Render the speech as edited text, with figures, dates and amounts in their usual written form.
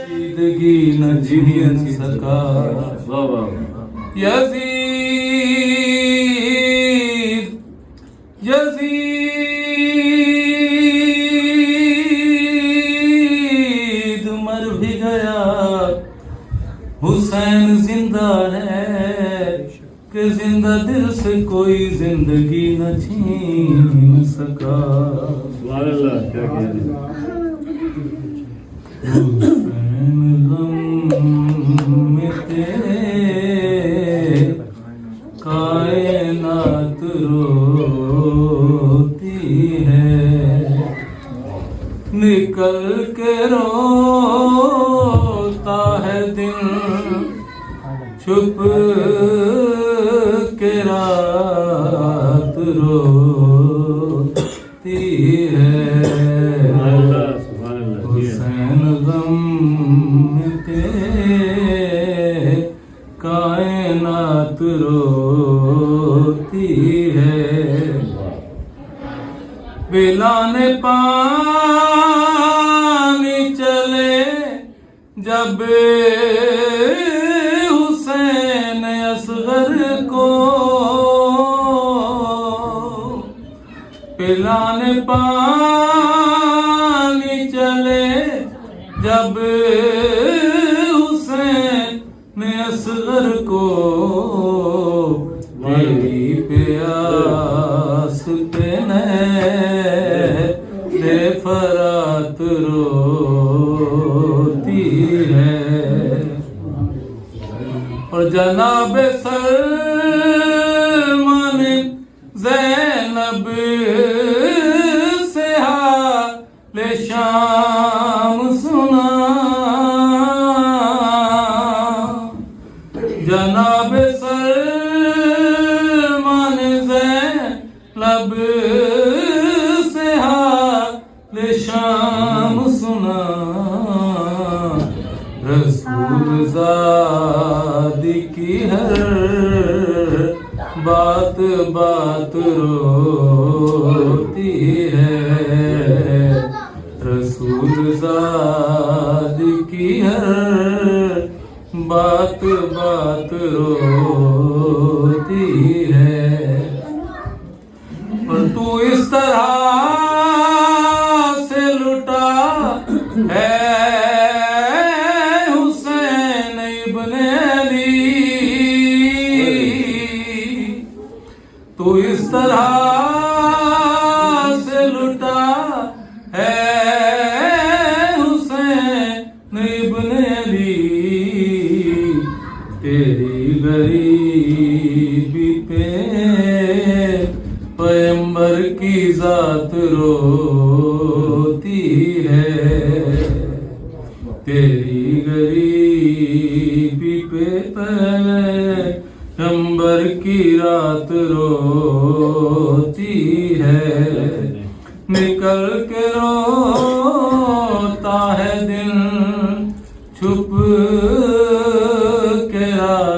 जिंदगी न जीवन सका यजीद यजीद मर भी गया हुसैन जिंदा है कि जिंदा दिल से कोई जिंदगी न छीन सका। हुसैन गम में तेरे कायनात रोती है, निकल के रोता है दिन, छुप के रात रोती है। हुसैन गम में तेरे कायनात रोती है, बिलाने पानी चले जब हुसैन असगर को, पिलाने पानी चले जब हुसैन असगर को, तेरी प्यास पे ने फरात रोती है। और जनाब सलमान ज़ैनब से हाले शाम सुना, जनाब सलमान ज़ैनब से हाले शाम सुना, रसूल ज़ादी की हर बात बात रोती है, रसूल ज़ादी की हर बात बात रोती है। और तू इस तरह से लुटा है हुसैन इब्ने अली, तू इस तरह से लुटा है हुसैन इब्ने अली, तेरी गरीबी पे पैगंबर की जात रोती है, तेरी गरीबी पे पैगंबर की रात रोती है, निकल के रोता है दिन, छुप के रात